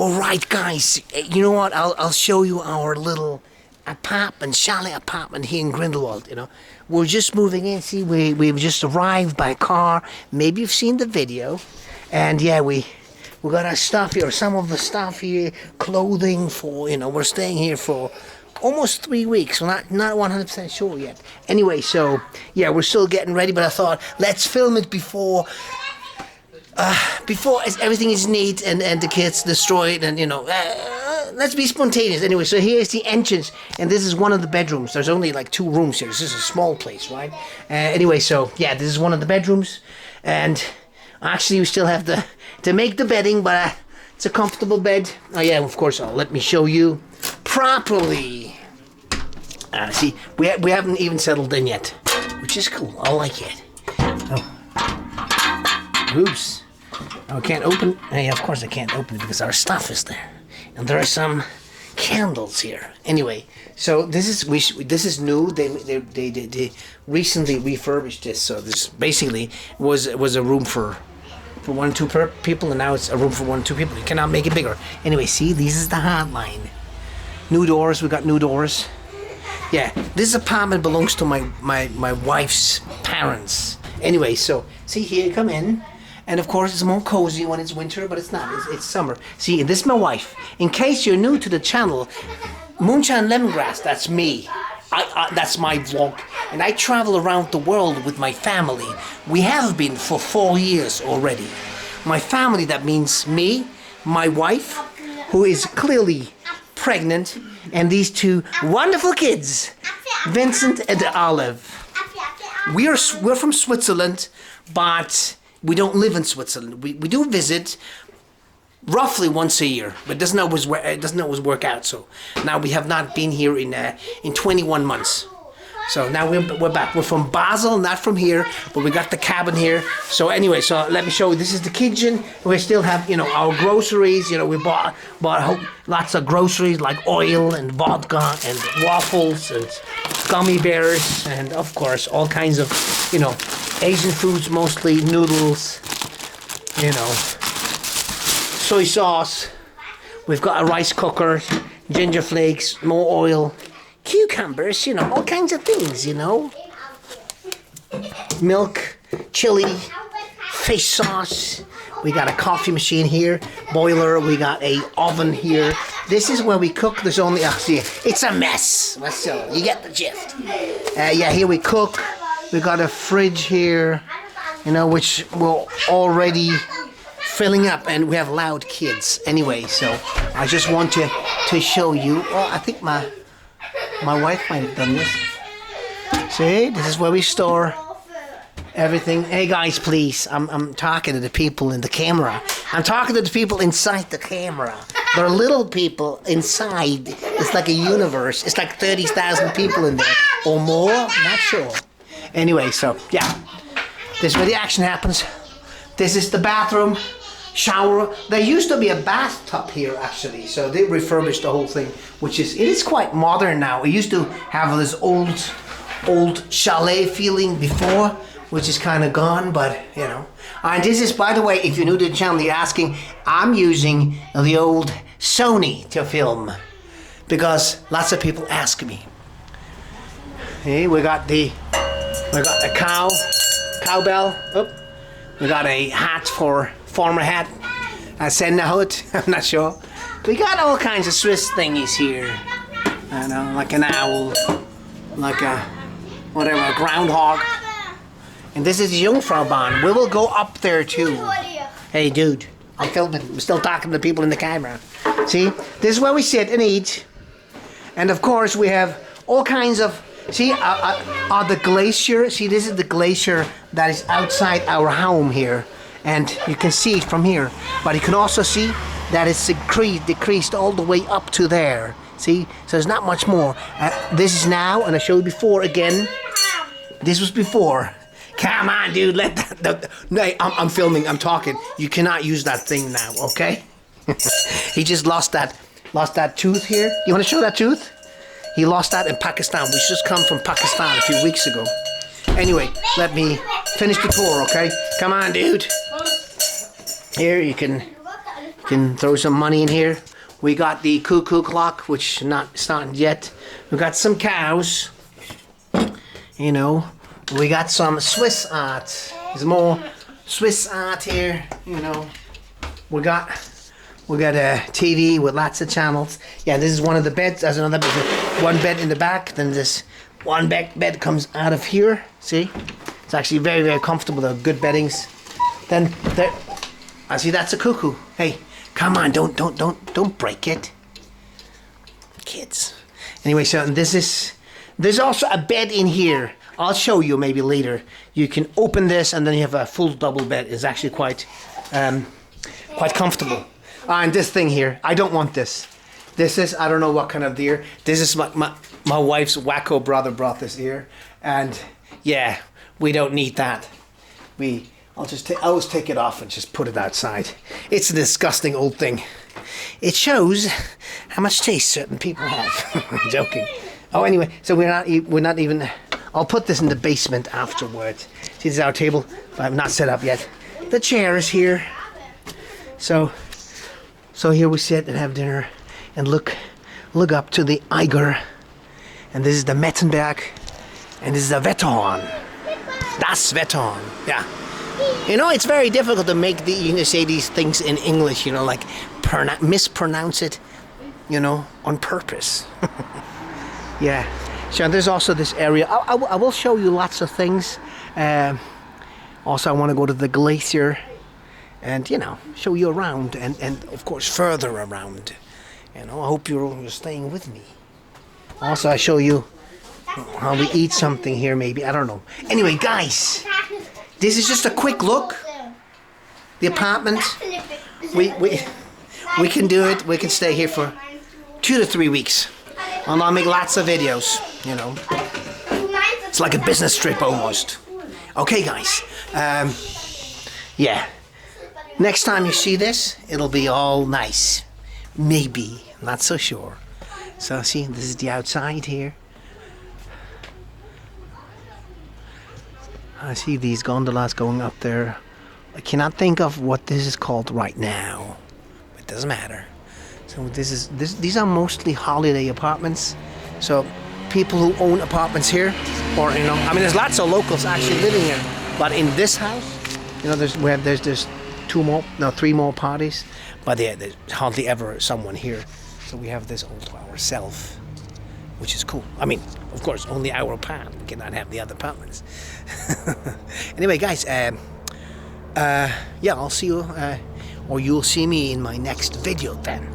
All right, guys. You know what? I'll show you our little chalet apartment here in Grindelwald. You know, we're just moving in. See, we've just arrived by car. Maybe you've seen the video, and yeah, we got our stuff here. Some of the stuff here, clothing for. You know, we're staying here for almost 3 weeks. We're not 100% sure yet. Anyway, so yeah, we're still getting ready. But I thought let's film it before everything is neat and the kids destroyed, and you know, let's be spontaneous. Anyway, so here's the entrance, and this is one of the bedrooms. There's only like 2 rooms here. This is a small place, right? Anyway, so yeah, this is one of the bedrooms, and actually we still have to make the bedding, but it's a comfortable bed. Oh yeah, of course. Let me show you properly. See, we haven't even settled in yet, which is cool. I like it. Oh. Oops. I can't open. Hey, of course I can't open it because our stuff is there, and there are some candles here. Anyway, so this is new. They recently refurbished this. So this basically was a room for 1 or 2 people, and now it's a room for 1 or 2 people. You cannot make it bigger. Anyway, see, this is the hotline. New doors. We got new doors. Yeah, this apartment belongs to my wife's parents. Anyway, so see here, come in. And of course, it's more cozy when it's winter, but it's not. It's summer. See, this is my wife. In case you're new to the channel, Moonshine, Lemongrass, that's me. That's my vlog. And I travel around the world with my family. We have been for 4 years already. My family, that means me, my wife, who is clearly pregnant, and these 2 wonderful kids, Vincent and Olive. We're from Switzerland, but we don't live in Switzerland. We do visit roughly once a year, but it doesn't always work out. So now we have not been here in 21 months. So now we're back. We're from Basel, not from here, but we got the cabin here. So anyway, so let me show you. This is the kitchen. We still have, you know, our groceries. You know, we bought lots of groceries like oil and vodka and waffles and gummy bears and of course all kinds of, you know, Asian foods, mostly noodles, you know, soy sauce. We've got a rice cooker, ginger flakes, more oil, cucumbers, you know, all kinds of things, you know. Milk, chili, fish sauce. We got a coffee machine here, boiler. We got a oven here. This is where we cook. There's only, see, it's a mess. So you get the gist. Yeah, here we cook. We got a fridge here, you know, which we're already filling up, and we have loud kids. Anyway, so I just want to show you. Well, I think my wife might have done this. See, this is where we store everything. Hey guys, please, I'm talking to the people in the camera. I'm talking to the people inside the camera. There are little people inside. It's like a universe. It's like 30,000 people in there or more. I'm not sure. Anyway, so yeah, this is where the action happens. This is the bathroom, shower. There used to be a bathtub here actually, so they refurbished the whole thing, it is quite modern now. It used to have this old chalet feeling before, which is kind of gone, but you know. And this is, by the way, if you're new to the channel, you're asking, I'm using the old Sony to film because lots of people ask me. Hey, we got the cowbell. Oh, we got a hat for former hat. I said no, I'm not sure. We got all kinds of Swiss thingies here. I know, like an owl, like a whatever, a groundhog. And this is the Jungfraubahn. We will go up there too. Hey, dude, I'm filming. I'm still talking to the people in the camera. See, this is where we sit and eat. And of course, we have all kinds of. See, the glacier. See, this is the glacier that is outside our home here, and you can see it from here. But you can also see that it's decreased all the way up to there. See, so there's not much more. This is now, and I showed you before again. This was before. Come on, dude. Let that. No, I'm filming. I'm talking. You cannot use that thing now. Okay? He just lost that tooth here. You want to show that tooth? He lost that in Pakistan. We just come from Pakistan a few weeks ago. Anyway, let me finish the tour, okay? Come on, dude. Here, you can can throw some money in here. We got the cuckoo clock, which not started yet. We got some cows. You know, we got some Swiss art. There's more Swiss art here. You know, we got a TV with lots of channels. Yeah, this is one of the beds. There's another bed. One bed in the back. Then this one bed comes out of here. See, it's actually very, very comfortable. They're good beddings. Then there, I see that's a cuckoo. Hey, come on, don't break it, kids. Anyway, so there's also a bed in here. I'll show you maybe later. You can open this and then you have a full double bed. It's actually quite comfortable. And this thing here, I don't want this. This is, I don't know what kind of deer. This is my wife's wacko brother brought this here. And yeah, we don't need that. I'll always take it off and just put it outside. It's a disgusting old thing. It shows how much taste certain people have. I'm joking. Oh, anyway, so we're not even. I'll put this in the basement afterwards. See, this is our table. I have not set up yet. The chair is here. So here we sit and have dinner and look up to the Eiger. And this is the Mettenberg. And this is the Wetterhorn. Das Wetterhorn. Yeah. You know, it's very difficult to say these things in English, you know, like mispronounce it, you know, on purpose. Yeah. So there's also this area. I will show you lots of things. Also, I want to go to the glacier and, you know, show you around and of course, further around. You know, I hope you're staying with me. Also, I show you how we eat something here, maybe. I don't know. Anyway, guys. This is just a quick look. The apartment. We can do it. We can stay here for 2 to 3 weeks. And I'll make lots of videos, you know. It's like a business trip almost. Okay, guys. Yeah. Next time you see this, it'll be all nice. Maybe. Not so sure. So see, this is the outside here. I see these gondolas going up there. I cannot think of what this is called right now. It doesn't matter. So these are mostly holiday apartments. So people who own apartments here, or you know, I mean, there's lots of locals actually living here. But in this house, you know, there's just 3 more parties. But there's hardly ever someone here. So we have this all to ourselves, which is cool. I mean, of course, only our apartment. We cannot have the other apartments. Anyway, guys, yeah, I'll see you, or you'll see me in my next video then.